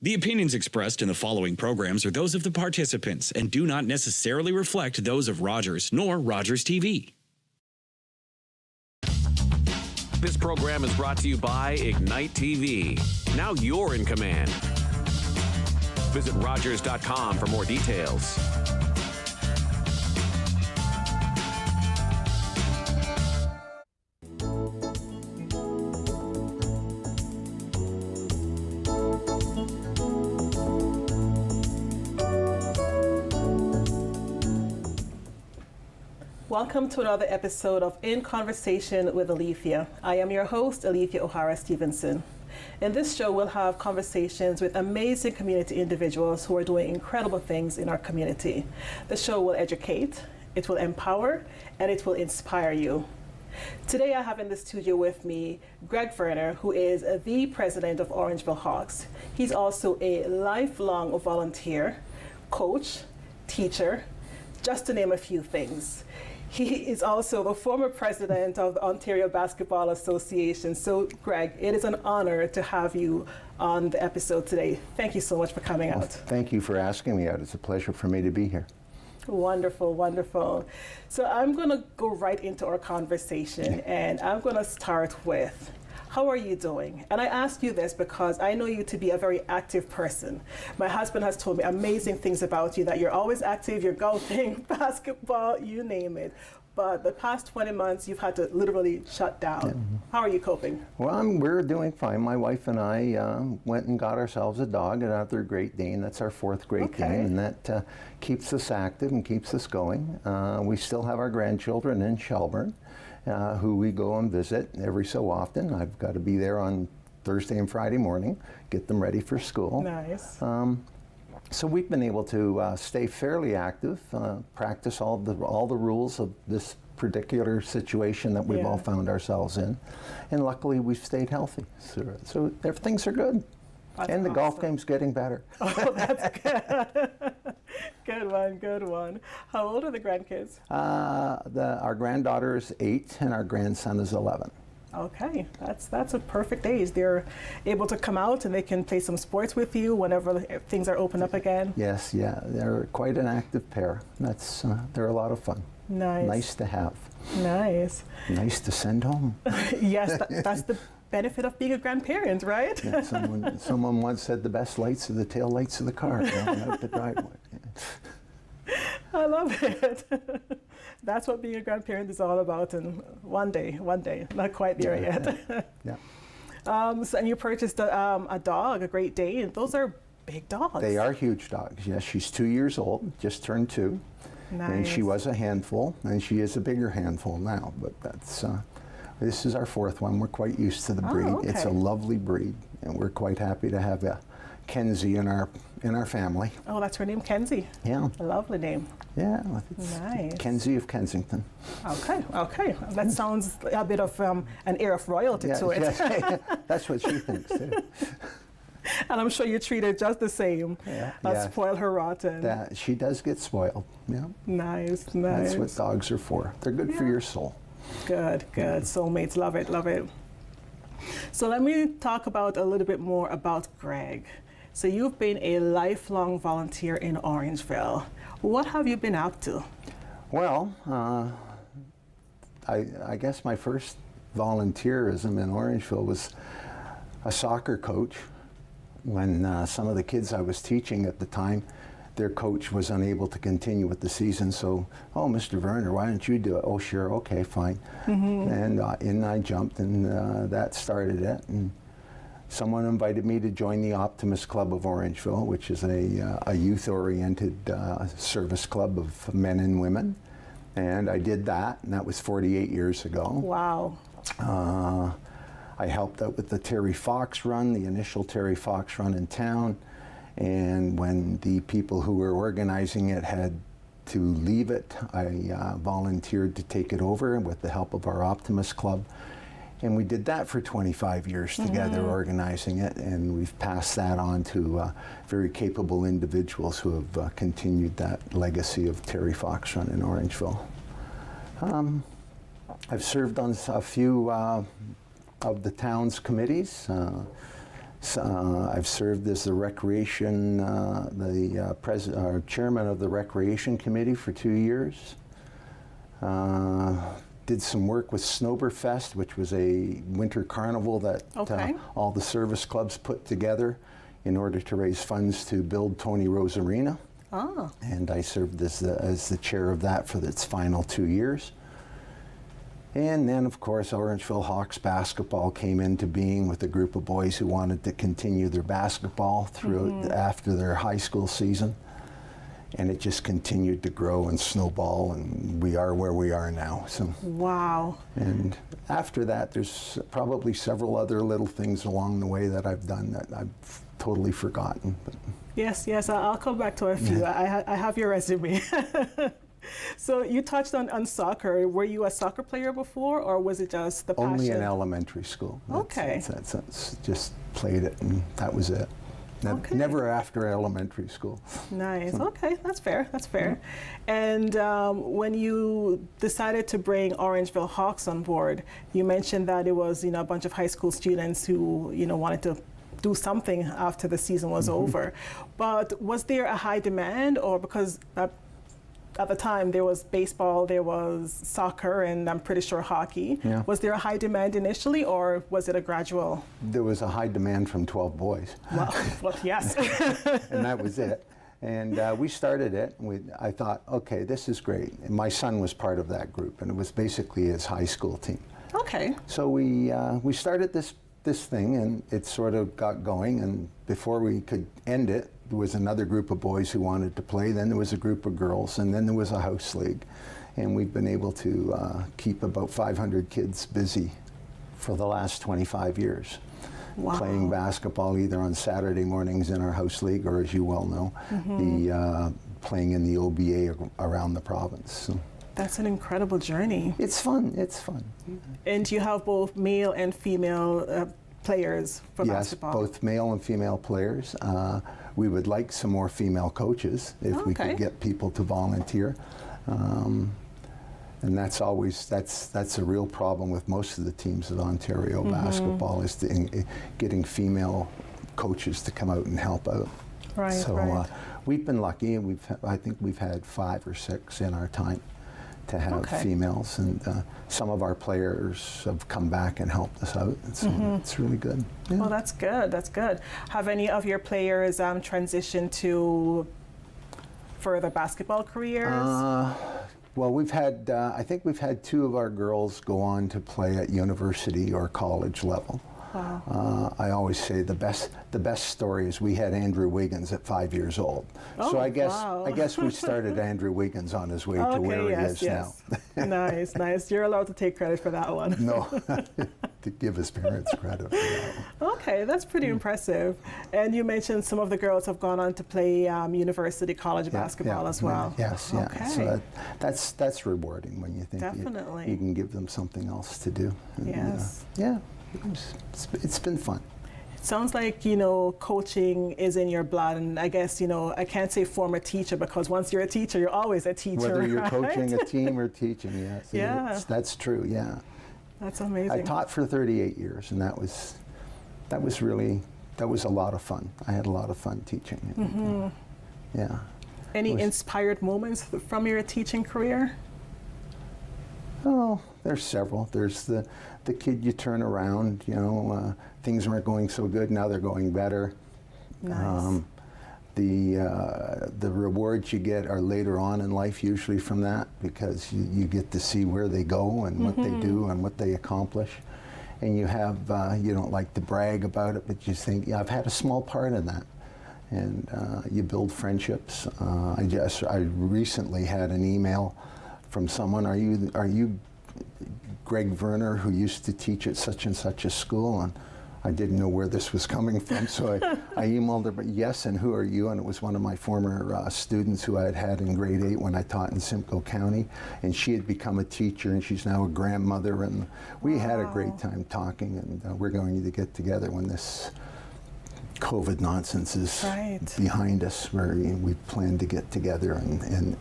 The opinions expressed in the following programs are those of the participants and do not necessarily reflect those of Rogers nor Rogers TV. This program is brought to you by Ignite TV. Now you're in command. Visit Rogers.com for more details. Welcome to another episode of In Conversation with Alethia. I am your host, Alethia O'Hara-Stephenson. In this show, we'll have conversations with amazing community individuals who are doing incredible things in our community. The show will educate, it will empower, and it will inspire you. Today, I have in the studio with me Greg Verner, who is the president of Orangeville Hawks. He's also a lifelong volunteer, coach, teacher, just to name a few things. He is also the former president of the Ontario Basketball Association. So, Greg, it is an honor to have you on the episode today. Thank you so much for coming out. Thank you for asking me out. It's a pleasure for me to be here. Wonderful, wonderful. So I'm going to go right into our conversation, and I'm going to start with, how are you doing? And I ask you this because I know you to be a very active person. My husband has told me amazing things about you, that you're always active, you're golfing, basketball, you name it. But the past 20 months, you've had to literally shut down. Yeah. How are you coping? Well, we're doing fine. My wife and I went and got ourselves a dog, another Great Dane. That's our fourth Great Dane, and that keeps us active and keeps us going. We still have our grandchildren in Shelburne, who we go and visit every so often. I've got to be there on Thursday and Friday morning, get them ready for school. Nice. So we've been able to stay fairly active, practice all the rules of this particular situation that we've all found ourselves in, and luckily we've stayed healthy. So things are good. That's and the awesome. golf game's getting better. Oh, that's good. Good one, good one. How old are the grandkids? Our granddaughter is 8 and our grandson is 11. Okay, that's a perfect age. They're able to come out and they can play some sports with you whenever things are open up again. Yes, yeah, they're quite an active pair. They're a lot of fun. Nice. Nice to have. Nice. Nice to send home. Yes, that's the benefit of being a grandparent, right? Yeah, someone once said the best lights are the tail lights of the car going out the driveway. I love it. That's what being a grandparent is all about, and one day, not quite there yet. Yeah. And you purchased a dog, a Great Dane. Those are big dogs. They are huge dogs. Yes, she's 2 years old, just turned 2. Nice. And she was a handful, and she is a bigger handful now. But this is our 4th one. We're quite used to the breed. Oh, okay. It's a lovely breed, and we're quite happy to have a Kenzie in our family. Oh, that's her name, Kenzie. Yeah. A lovely name. Yeah. It's nice. Kenzie of Kensington. Okay. That sounds a bit of an air of royalty to it. Yes. That's what she thinks too. And I'm sure you treat her just the same. Spoil her rotten. She does get spoiled. Yeah. Nice. That's what dogs are for. They're good for your soul. Good. Soulmates, love it. So let me talk about a little bit more about Greg. So you've been a lifelong volunteer in Orangeville. What have you been up to? Well, I guess my first volunteerism in Orangeville was a soccer coach. When some of the kids I was teaching at the time, their coach was unable to continue with the season, so, Mr. Verner, why don't you do it? Oh, sure, okay, fine. Mm-hmm. And in I jumped, and that started it. And someone invited me to join the Optimist Club of Orangeville, which is a youth-oriented service club of men and women. And I did that, and that was 48 years ago. Wow. I helped out with the Terry Fox run, the initial Terry Fox run in town. And when the people who were organizing it had to leave it, I volunteered to take it over with the help of our Optimist Club. And we did that for 25 years together, organizing it, and we've passed that on to very capable individuals who have continued that legacy of Terry Fox Run in Orangeville. I've served on a few of the town's committees. I've served as the recreation, chairman of the recreation committee for 2 years. Did some work with Snowberfest, which was a winter carnival that all the service clubs put together in order to raise funds to build Tony Rose Arena. Oh. And I served as the chair of that for its final 2 years. And then, of course, Orangeville Hawks basketball came into being with a group of boys who wanted to continue their basketball throughout after their high school season. And it just continued to grow and snowball, and we are where we are now. So. Wow. And after that, there's probably several other little things along the way that I've done that I've totally forgotten. But. Yes, I'll come back to a few. I have your resume. So you touched on soccer. Were you a soccer player before, or was it just the passion? Only in elementary school. Okay. That's just played it, and that was it. Never after elementary school. Nice. Okay, that's fair. That's fair. And when you decided to bring Orangeville Hawks on board, you mentioned that it was a bunch of high school students who wanted to do something after the season was over. But was there a high demand, or because at the time there was baseball, there was soccer, and I'm pretty sure hockey. Yeah. Was there a high demand initially, or was it a gradual? There was a high demand from 12 boys. Well, yes. And that was it. And we started it. I thought, okay, this is great. And my son was part of that group, and it was basically his high school team. Okay. So we started this thing, and it sort of got going. And before we could end it, there was another group of boys who wanted to play, then there was a group of girls, and then there was a house league. And we've been able to keep about 500 kids busy for the last 25 years. Wow. Playing basketball either on Saturday mornings in our house league, or as you well know, playing in the OBA around the province. So. That's an incredible journey. It's fun, it's fun. And you have both male and female players for basketball? Yes, both male and female players. We would like some more female coaches if we could get people to volunteer. And that's a real problem with most of the teams of Ontario basketball, is getting female coaches to come out and help out. Right, so we've been lucky, and I think we've had 5 or 6 in our time to have females, and some of our players have come back and helped us out. So it's really good. Yeah. Well, that's good. That's good. Have any of your players transitioned to further basketball careers? Well, we've had, I think we've had 2 of our girls go on to play at university or college level. Wow. I always say the best story is we had Andrew Wiggins at 5 years old. So I guess we started Andrew Wiggins on his way to where he is now. Nice. You're allowed to take credit for that one. No, to give his parents credit for that one. Okay, that's pretty impressive. And you mentioned some of the girls have gone on to play university, college basketball as well. Yes, yeah. Okay. So that's rewarding when you think you can give them something else to do. And, yes. It's been fun. It sounds like, coaching is in your blood, and I guess, I can't say former teacher, because once you're a teacher, you're always a teacher. Whether you're coaching a team or teaching, that's true, yeah. That's amazing. I taught for 38 years, and that was a lot of fun. I had a lot of fun teaching. Yeah. Any inspired moments from your teaching career? Oh, there's several. There's the kid you turn around, things weren't going so good, now they're going better. Nice. The rewards you get are later on in life, usually from that, because you get to see where they go and what they do and what they accomplish. And you have, you don't like to brag about it, but you think, I've had a small part in that. And you build friendships. I recently had an email from someone, are you Greg Verner, who used to teach at such and such a school? And I didn't know where this was coming from, so I emailed her, but yes, and who are you? And it was one of my former students who I had had in grade 8 when I taught in Simcoe County, and she had become a teacher, and she's now a grandmother, and we had a great time talking, and we're going to get together when this COVID nonsense is behind us, where we plan to get together and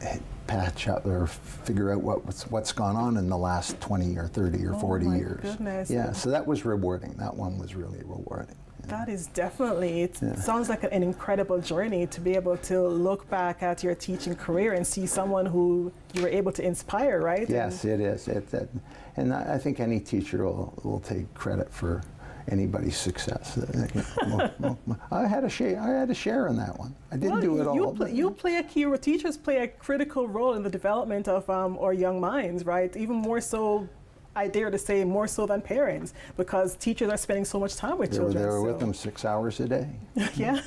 patch up or figure out what's gone on in the last 20 or 30 or 40 years. Goodness. Yeah, so that was rewarding. That one was really rewarding. That is definitely, it sounds like an incredible journey to be able to look back at your teaching career and see someone who you were able to inspire, right? Yes, it is. And I think any teacher will take credit for anybody's success. I had a share in that one. I didn't do it all. Teachers play a critical role in the development of our young minds, right? Even more so, I dare to say, more so than parents, because teachers are spending so much time with children. They were with them 6 hours a day. Yeah. Yeah.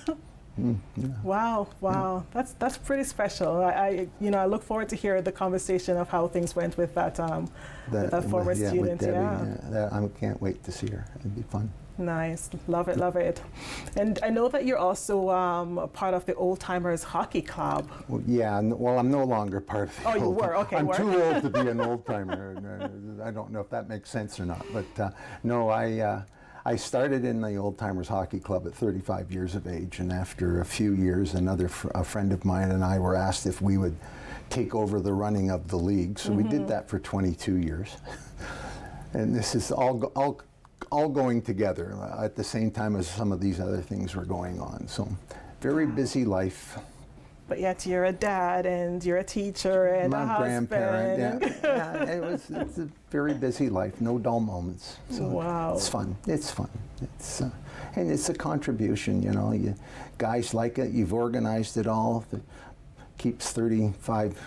Wow. That's pretty special. I look forward to hear the conversation of how things went with that former student. With Debbie, I can't wait to see her. It'd be fun. Nice. Love it. And I know that you're also part of the Old Timers Hockey Club. Well, I'm no longer part of the Oh, you were? Okay. I'm too old to be an old timer. I don't know if that makes sense or not. But no, I started in the Old Timers Hockey Club at 35 years of age. And after a few years, a friend of mine and I were asked if we would take over the running of the league. So we did that for 22 years. And this is all going together at the same time as some of these other things were going on. So very busy life. But yet you're a dad and you're a teacher and a husband. Grandparent. It's a very busy life. No dull moments. So wow. It's fun. And it's a contribution. You guys like it. You've organized it all. It keeps 35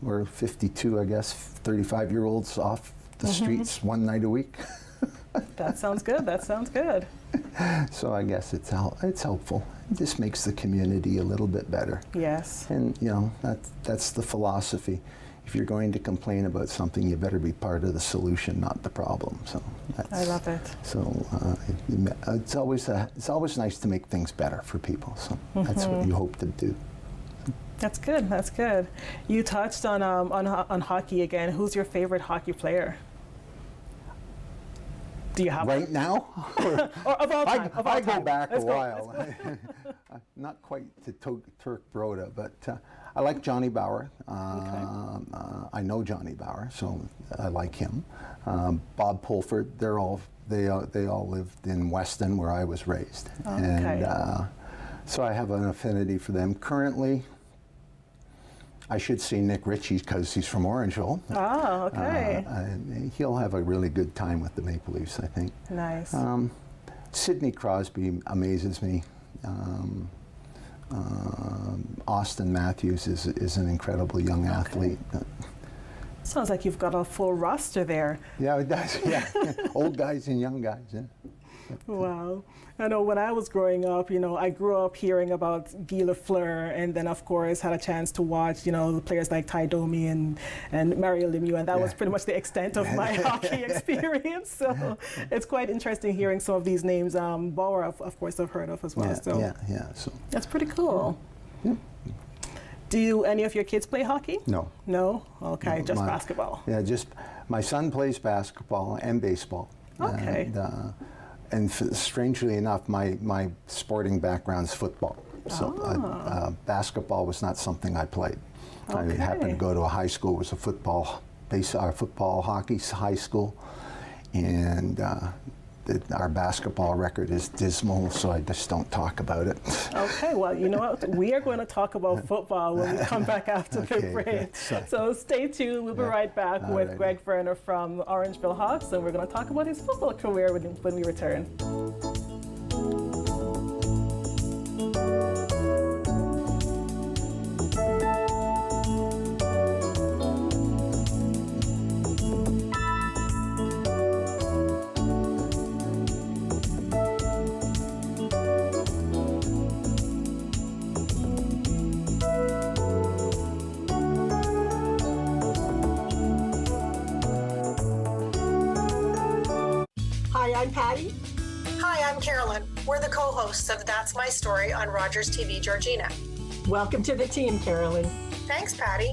or 52, I guess, 35-year-olds off the streets one night a week. That sounds good. So I guess it's helpful. It just makes the community a little bit better. Yes. And that's the philosophy. If you're going to complain about something, you better be part of the solution, not the problem. So I love it. So it's always nice to make things better for people. So that's what you hope to do. That's good. You touched on hockey again. Who's your favorite hockey player? Do you have right now? or of all time? I go back a while. Not quite to Turk Broda, but I like Johnny Bauer. I know Johnny Bauer, so I like him. Bob Pulford. They all lived in Weston, where I was raised, and so I have an affinity for them. Currently, I should see Nick Ritchie because he's from Orangeville. Oh, okay. He'll have a really good time with the Maple Leafs, I think. Nice. Sidney Crosby amazes me. Austin Matthews is an incredible young athlete. Sounds like you've got a full roster there. Yeah, it does. Yeah, old guys and young guys. Yeah. Wow. I know when I was growing up, I grew up hearing about Guy Lafleur, and then of course had a chance to watch, the players like Ty Domi and Mario Lemieux, and that was pretty much the extent of my hockey experience. So it's quite interesting hearing some of these names. Bauer, of course, I've heard of as well. So that's pretty cool. Yeah. Do any of your kids play hockey? No. No? Okay, just basketball. Yeah, just my son plays basketball and baseball. Okay. And strangely enough, my sporting background's football. So basketball was not something I played. Okay. I happened to go to a high school. It was a football hockey high school, and our basketball record is dismal, so I just don't talk about it. Okay, well, you know what? We are going to talk about football when we come back after the break. So stay tuned. We'll be right back with Greg Verner from Orangeville Hawks, and we're going to talk about his football career when we return. I'm Patty. Hi, I'm Carolyn. We're the co-hosts of That's My Story on Rogers TV Georgina. Welcome to the team, Carolyn. Thanks, Patty.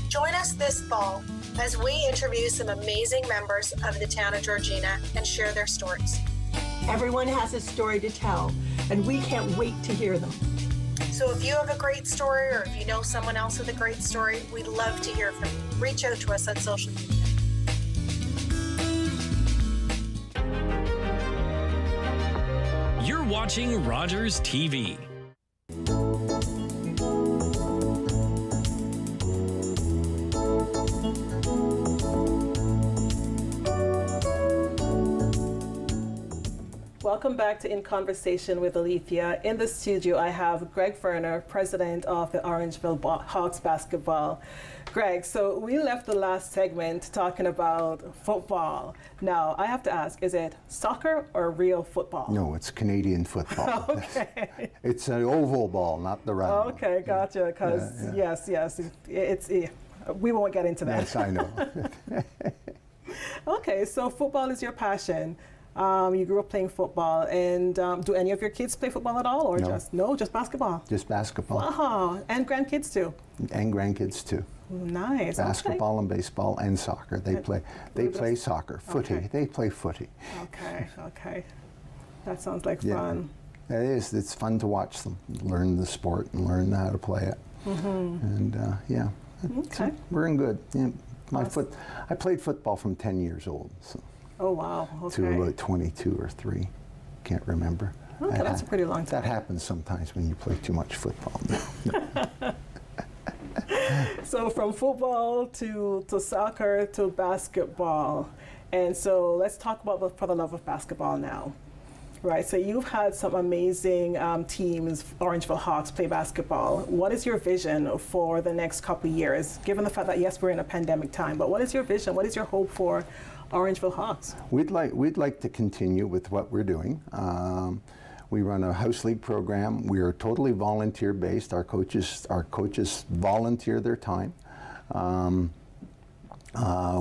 Join us this fall as we interview some amazing members of the town of Georgina and share their stories. Everyone has a story to tell, and we can't wait to hear them. So if you have a great story, or if you know someone else with a great story, we'd love to hear from you. Reach out to us on social media. You're watching Rogers TV. Welcome back to In Conversation with Alethia. In the studio, I have Greg Verner, president of the Orangeville Hawks basketball. Greg, so we left the last segment talking about football. Now, I have to ask, is it soccer or real football? No, it's Canadian football. Okay. It's an oval ball, not the round. Okay, gotcha, because yes, we won't get into that. Yes, I know. Okay, so football is your passion. You grew up playing football, and do any of your kids play football at all, or just basketball? Just basketball. Wow, and grandkids too. And grandkids too. Nice. Basketball and baseball and soccer. They play soccer. Footy. Okay. They play footy. Okay. That sounds like fun. It is. It's fun to watch them learn the sport and learn how to play it. And Okay. we're in good. Yeah, I played football from 10 years old. So. Oh wow. Okay. To about 22 or 3. Can't remember. Okay, that's a pretty long time. That happens sometimes when you play too much football. So from football to soccer to basketball. And so let's talk about For the Love of Basketball now. Right, so you've had some amazing teams, Orangeville Hawks, play basketball. What is your vision for the next couple of years, given the fact that, yes, we're in a pandemic time, but what is your vision? What is your hope for Orangeville Hawks? We'd like to continue with what we're doing. We run a house league program. We are totally volunteer based. Our coaches volunteer their time.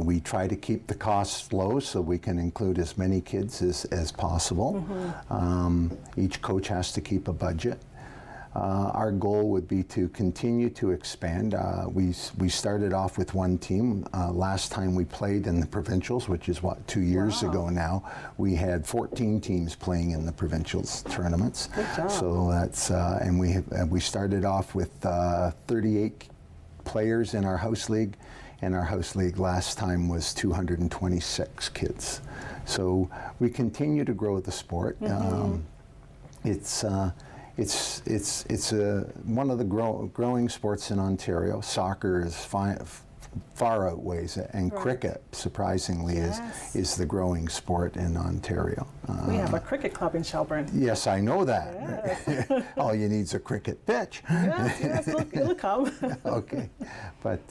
We try to keep the costs low so we can include as many kids as possible. Each coach has to keep a budget. Our goal would be to continue to expand. We started off with one team. Last time we played in the provincials, which is 2 years ago now, we had 14 teams playing in the provincials tournaments. Good job. So that's and we started off with 38 players in our house league. And our house league last time was 226 kids. So we continue to grow the sport. It's one of the growing sports in Ontario. Soccer is far outweighs it, and cricket, surprisingly, is the growing sport in Ontario. We have a cricket club in Shelburne. Yes, I know that. Yes. All you need is a cricket pitch. Yes, it'll come. Okay, but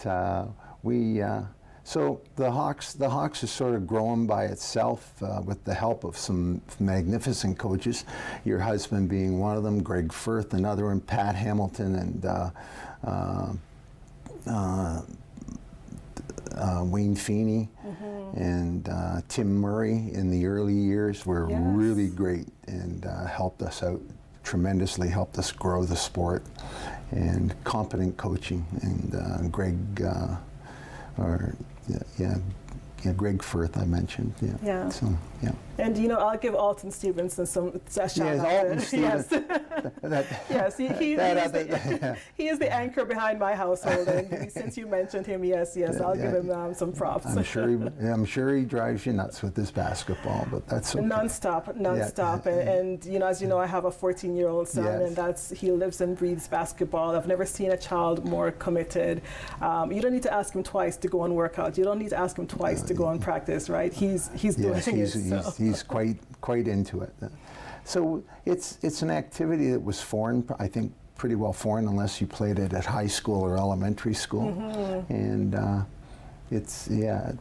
so the Hawks is sort of growing by itself with the help of some magnificent coaches. Your husband being one of them, Greg Firth another, and Pat Hamilton and Wayne Feeney and Tim Murray in the early years were really great and helped us out tremendously, helped us grow the sport, and competent coaching, and Greg Greg Firth I mentioned. Yeah. So, yeah. And I'll give Alton Stevenson some shout out. Yes, Alton Stevenson. Yes, he is the anchor behind my household, and since you mentioned him, I'll give him some props. I'm sure he drives you nuts with his basketball, but that's okay. Non-stop. And as you know, I have a 14-year-old son, and he lives and breathes basketball. I've never seen a child more committed. You don't need to ask him twice to go and work out. You don't need to ask him twice to go and practice, right? He's doing it. He's quite into it. So it's an activity that was foreign, I think pretty well foreign, unless you played it at high school or elementary school. And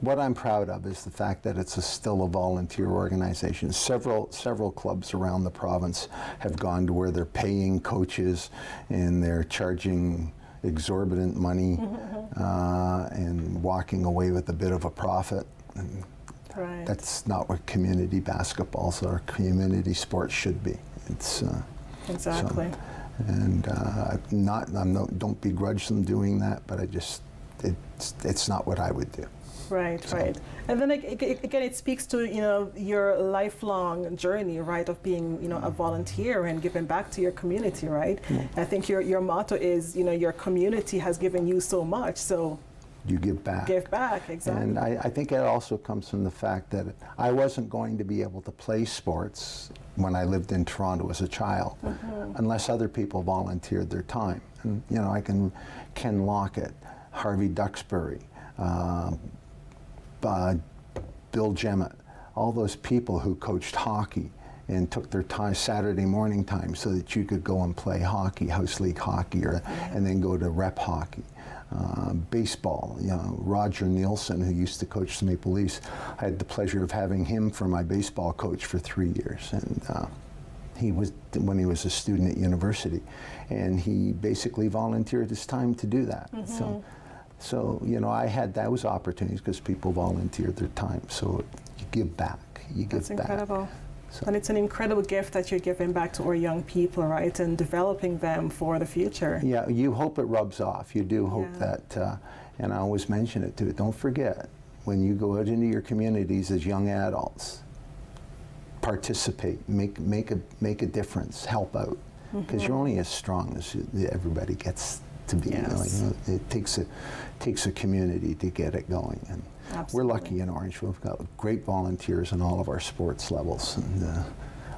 what I'm proud of is the fact that it's still a volunteer organization. Several clubs around the province have gone to where they're paying coaches and they're charging exorbitant money and walking away with a bit of a profit. And that's not what community basketballs or community sports should be. It's exactly. Don't begrudge them doing that, but it's not what I would do. Right. And then again, it speaks to your lifelong journey, right, of being a volunteer and giving back to your community, right? I think your motto is your community has given you so much, so you give back. Give back, exactly. And I think it also comes from the fact that I wasn't going to be able to play sports when I lived in Toronto as a child, unless other people volunteered their time. And you know, I can Ken Lockett, Harvey Duxbury, Bill Jemmett, all those people who coached hockey and took their time, Saturday morning time, so that you could go and play hockey, house league hockey, or and then go to rep hockey. Baseball, you know, Roger Nielsen, who used to coach the Maple Leafs, I had the pleasure of having him for my baseball coach for 3 years, and he was, when he was a student at university, and he basically volunteered his time to do that. So you know, I had those opportunities because people volunteered their time. So you give back, you give back. That's incredible. And it's an incredible gift that you're giving back to our young people, right, and developing them for the future. Yeah, you hope it rubs off. You do hope that, and I always mention it too, don't forget, when you go out into your communities as young adults, participate, make a difference, help out, because you're only as strong as everybody gets to be. Yes. You know, it takes a community to get it going. And we're lucky in Orangeville. We've got great volunteers in all of our sports levels, and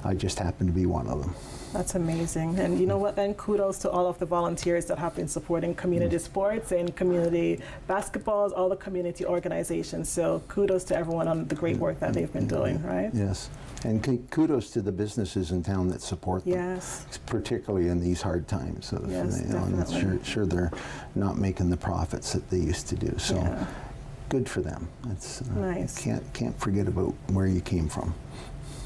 I just happen to be one of them. That's amazing. And you know what, then kudos to all of the volunteers that have been supporting community sports and community basketballs, all the community organizations. So kudos to everyone on the great work that they've been doing, right? Yes. And kudos to the businesses in town that support them. Yes. Particularly in these hard times. So Yes, you know, definitely. sure they're not making the profits that they used to do. So good for them. It's nice. Can't forget about where you came from.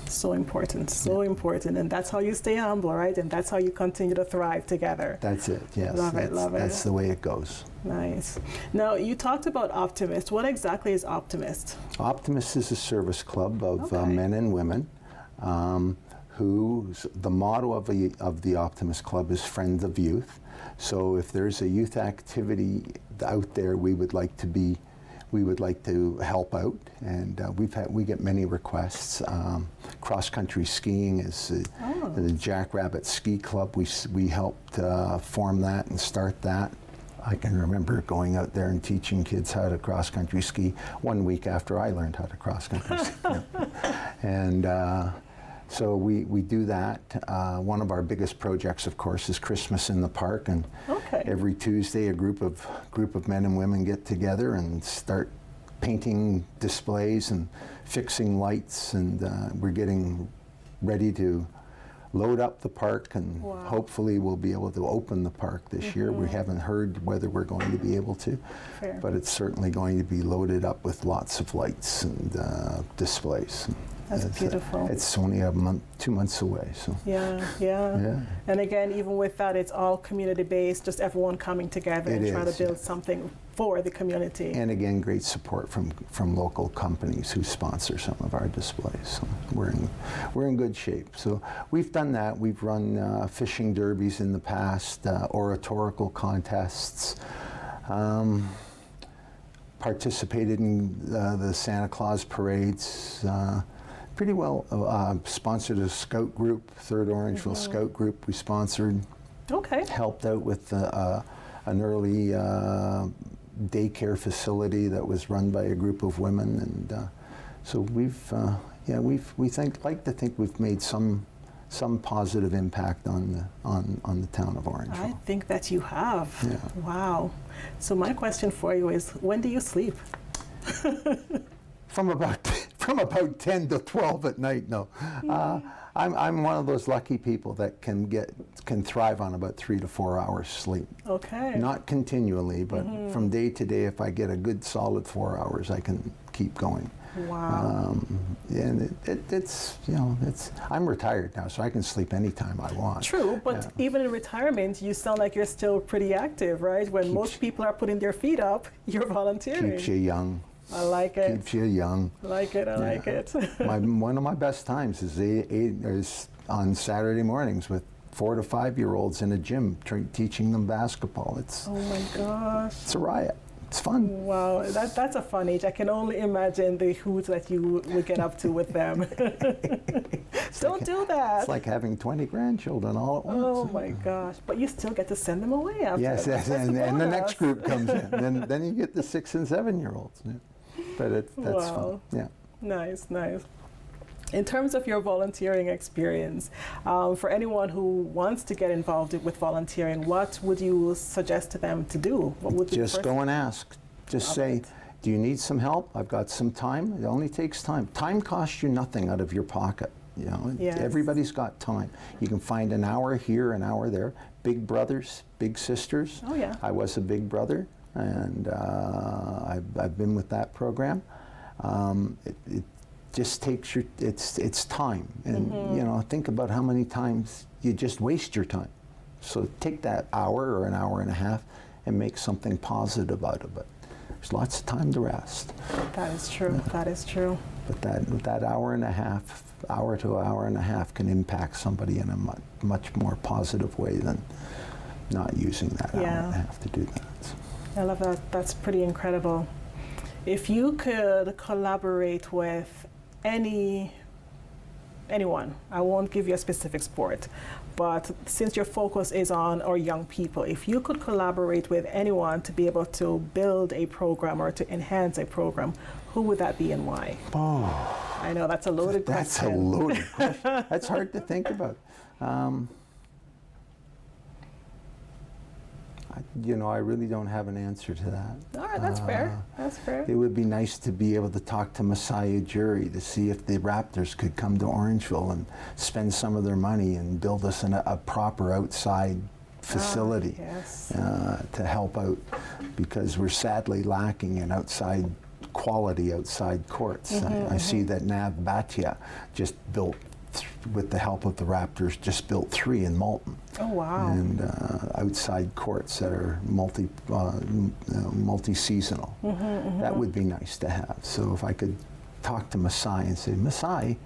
So important, so important. And that's how you stay humble, right? And that's how you continue to thrive together. That's it, yes. Love it. That's the way it goes. Nice. Now, you talked about Optimist. What exactly is Optimist? Optimist is a service club of men and women who, the motto of the Optimist Club is Friends of Youth. So if there's a youth activity out there, we would like to help out, and we get many requests. Cross-country skiing is the Jackrabbit Ski Club. We helped form that and start that. I can remember going out there and teaching kids how to cross-country ski 1 week after I learned how to cross-country ski. And so we do that. One of our biggest projects, of course, is Christmas in the Park, and every Tuesday a group of men and women get together and start painting displays and fixing lights, and we're getting ready to load up the park, and hopefully we'll be able to open the park this year. We haven't heard whether we're going to be able to, but it's certainly going to be loaded up with lots of lights and displays. That's beautiful. It's only 2 months away. So yeah. And again, even with that, it's all community-based, just everyone coming together and trying to build something for the community. And again, great support from local companies who sponsor some of our displays. So we're in good shape. So we've done that. We've run fishing derbies in the past, oratorical contests. Participated in the Santa Claus parades. Pretty well sponsored a scout group, Third Orangeville Scout Group. We sponsored, helped out with an early daycare facility that was run by a group of women, and so we like to think we've made some positive impact on the town of Orangeville. I think that you have. Yeah. Wow. So my question for you is, when do you sleep? From about 10 to 12 at night. No, I'm one of those lucky people that can thrive on about 3 to 4 hours sleep. Okay. Not continually, but from day to day, if I get a good solid 4 hours, I can keep going. Wow. And I'm retired now, so I can sleep anytime I want. True, but even in retirement, you sound like you're still pretty active, right? When most people are putting their feet up, you're volunteering. Keeps you young. I like it. Keeps you young. I like it. One of my best times is on Saturday mornings with 4 to 5 year olds in a gym, teaching them basketball. Oh my gosh. It's a riot. It's fun. Wow, that's a fun age. I can only imagine the hoots that you would get up to with them. Don't do that. It's like having 20 grandchildren all at once. Oh my gosh! But you still get to send them away after. Yes, That's and the the bonus. next group comes in. Then you get the 6 and 7-year-olds. Yeah. But that's Wow. fun. Yeah. Nice, nice. In terms of your volunteering experience, for anyone who wants to get involved with volunteering, what would you suggest to them to do? What would be the Just first- go and ask. Just Love say, it. do you need some help? I've got some time. It only takes time. Time costs you nothing out of your pocket. You know, Yes. everybody's got time. You can find an hour here, an hour there. Big brothers, big sisters. Oh, yeah. I was a big brother, and I've been with that program. It just takes it's time, and you know, think about how many times you just waste your time. So take that hour or an hour and a half and make something positive out of it. There's lots of time to rest, That is true. That is true. but that hour and a half, hour to hour and a half, can impact somebody in a much more positive way than not using that hour and a half to do that. So, I love that. That's pretty incredible. If you could collaborate with anyone, I won't give you a specific sport, but since your focus is on our young people, if you could collaborate with anyone to be able to build a program or to enhance a program, who would that be and why? oh, I know that's a loaded that's a question. loaded question. That's hard to think about. I really don't have an answer to that. All right, that's fair. That's fair. It would be nice to be able to talk to Messiah Jury to see if the Raptors could come to Orangeville and spend some of their money and build us a proper outside facility yes. to help out, because we're sadly lacking in quality outside courts. I see that Nav Bhatia just built, with the help of the Raptors, just built 3 in Malton. Oh, wow. And outside courts that are multi-seasonal. That would be nice to have. So if I could talk to Masai and say, Masai,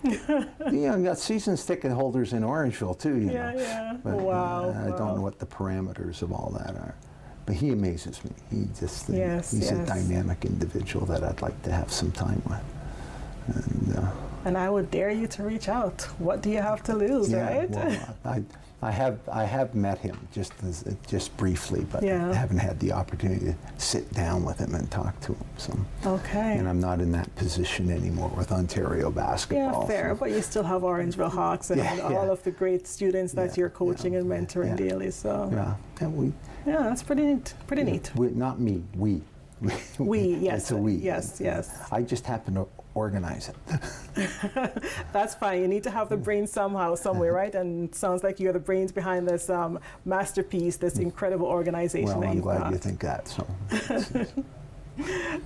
you got season ticket holders in Orangeville too, you know. Yeah. But Wow. I don't know what the parameters of all that are. But he amazes me. He's a dynamic individual that I'd like to have some time with. And I would dare you to reach out. What do you have to lose, right? Well, I have met him just briefly, but Yeah. I haven't had the opportunity to sit down with him and talk to him. So, Okay. and I'm not in that position anymore with Ontario basketball. Yeah, fair. so- But you still have Orangeville Hawks and all of the great students that you're coaching and mentoring daily. So Yeah, that's pretty neat. Pretty neat. Not me. We. Yes. It's a we. Yes. I just happen to organize it. That's fine. You need to have the brains somehow, somewhere, right? And it sounds like you're the brains behind this masterpiece, this incredible organization Well, that I'm you've glad got. you think that. So,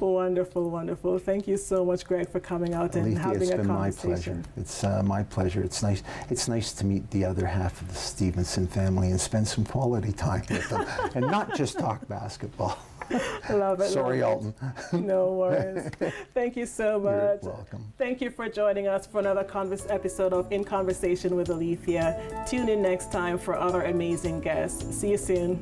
Wonderful, wonderful. Thank you so much, Greg, for coming out and Alethia, having it's a been my conversation. pleasure. It's my pleasure. It's nice. It's nice to meet the other half of the Stevenson family and spend some quality time with them, and not just talk basketball. Love it. Sorry, love it. Alton. No worries. Thank you so much. You're welcome. Thank you for joining us for another episode of In Conversation with Alethia. Tune in next time for other amazing guests. See you soon.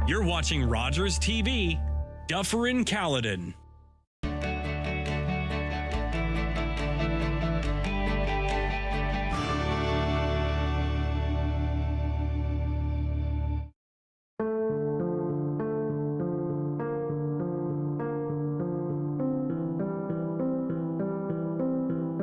You're watching Rogers TV, Dufferin Caledon.